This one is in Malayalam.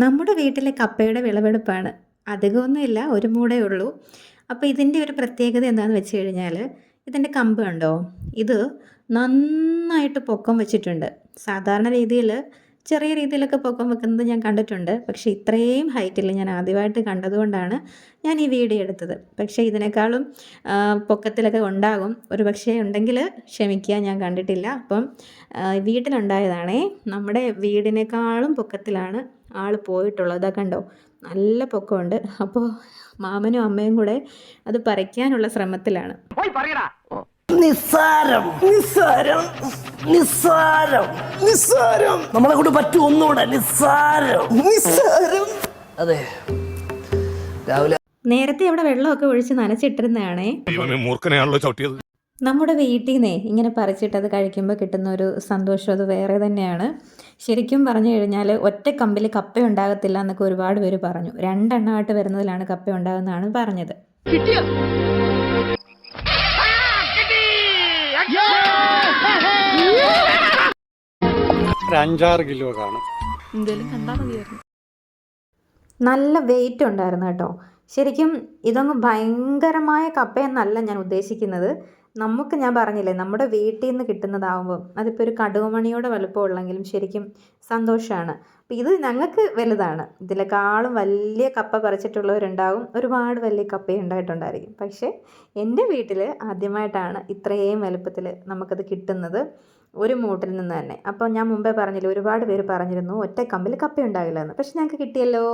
നമ്മുടെ വീട്ടിലെ കപ്പയുടെ വിളവെടുപ്പാണ്. അധികമൊന്നുമില്ല, ഒരു മൂടേ ഉള്ളൂ. അപ്പോൾ ഇതിൻ്റെ ഒരു പ്രത്യേകത എന്താണെന്ന് വെച്ച് കഴിഞ്ഞാൽ, ഇതിൻ്റെ കമ്പ് കണ്ടോ? ഇത് നന്നായിട്ട് പൊക്കം വെച്ചിട്ടുണ്ട്. സാധാരണ രീതിയിൽ ചെറിയ രീതിയിലൊക്കെ പൊക്കം വെക്കുന്നത് ഞാൻ കണ്ടിട്ടുണ്ട്. പക്ഷേ ഇത്രയും ഹൈറ്റിൽ ഞാൻ ആദ്യമായിട്ട് കണ്ടതുകൊണ്ടാണ് ഞാൻ ഈ വീഡിയോ എടുത്തത്. പക്ഷേ ഇതിനേക്കാളും പൊക്കത്തിലൊക്കെ ഉണ്ടാകും. ഒരു പക്ഷേ ഉണ്ടെങ്കിൽ ക്ഷമിക്കുക, ഞാൻ കണ്ടിട്ടില്ല. അപ്പം വീട്ടിലുണ്ടായതാണേ. നമ്മുടെ വീടിനേക്കാളും പൊക്കത്തിലാണ് ആൾ പോയിട്ടുള്ളത്. അതാ കണ്ടോ, നല്ല പൊക്കമുണ്ട്. അപ്പോൾ മാമനും അമ്മയും കൂടെ അത് പറിക്കാനുള്ള ശ്രമത്തിലാണ്. നിസ്സാരം നിസ്സാരം നിസ്സാരം നിസ്സാരം നമ്മളെ കൊണ്ട് പറ്റും ഒന്നുകൂടെ നിസ്സാരം നിസ്സാരം. അതെ, രാവിലെ നേരത്തെ അവിടെ വെള്ളമൊക്കെ ഒഴിച്ച് നനച്ചിട്ടിരുന്നതാണേ. മൂർഖനെയാണല്ലോ ചവിട്ടിയത്. നമ്മുടെ വീട്ടിൽ നിന്നേ ഇങ്ങനെ പറിച്ചിട്ട് അത് കഴിക്കുമ്പോൾ കിട്ടുന്ന ഒരു സന്തോഷം അത് വേറെ തന്നെയാണ്. ശരിക്കും പറഞ്ഞു കഴിഞ്ഞാൽ ഒറ്റ കമ്പിൽ കപ്പ ഉണ്ടാകത്തില്ല എന്നൊക്കെ ഒരുപാട് പേര് പറഞ്ഞു. രണ്ടെണ്ണമായിട്ട് വരുന്നതിലാണ് കപ്പ ഉണ്ടാകുന്നതാണ് പറഞ്ഞത്. ഒരു 5-6 കിലോ കാണും. നല്ല വെയിറ്റ് ഉണ്ടായിരുന്നു കേട്ടോ. ശരിക്കും ഇതൊന്നും ഭയങ്കരമായ കപ്പയെന്നല്ല ഞാൻ ഉദ്ദേശിക്കുന്നത്. ഞാൻ പറഞ്ഞില്ലേ, നമ്മുടെ വീട്ടിൽ നിന്ന് കിട്ടുന്നതാവുമ്പോൾ അതിപ്പോൾ ഒരു കടുകുമണിയുടെ വലുപ്പമുള്ളെങ്കിലും ശരിക്കും സന്തോഷമാണ്. അപ്പോൾ ഇത് ഞങ്ങൾക്ക് വലുതാണ്. ഇതിനേക്കാളും വലിയ കപ്പ പറിച്ചിട്ടുള്ളവരുണ്ടാകും, ഒരുപാട് വലിയ കപ്പ ഉണ്ടായിട്ടുണ്ടായിരിക്കും. പക്ഷേ എൻ്റെ വീട്ടിൽ ആദ്യമായിട്ടാണ് ഇത്രയും വലുപ്പത്തിൽ നമുക്കത് കിട്ടുന്നത്, ഒരു മൂട്ടിൽ നിന്ന് തന്നെ. അപ്പോൾ ഞാൻ മുമ്പേ പറഞ്ഞില്ലേ, ഒരുപാട് പേര് പറഞ്ഞിരുന്നു ഒറ്റ കമ്പിൽ കപ്പ ഉണ്ടാകില്ല എന്ന്. പക്ഷെ ഞങ്ങൾക്ക് കിട്ടിയല്ലോ.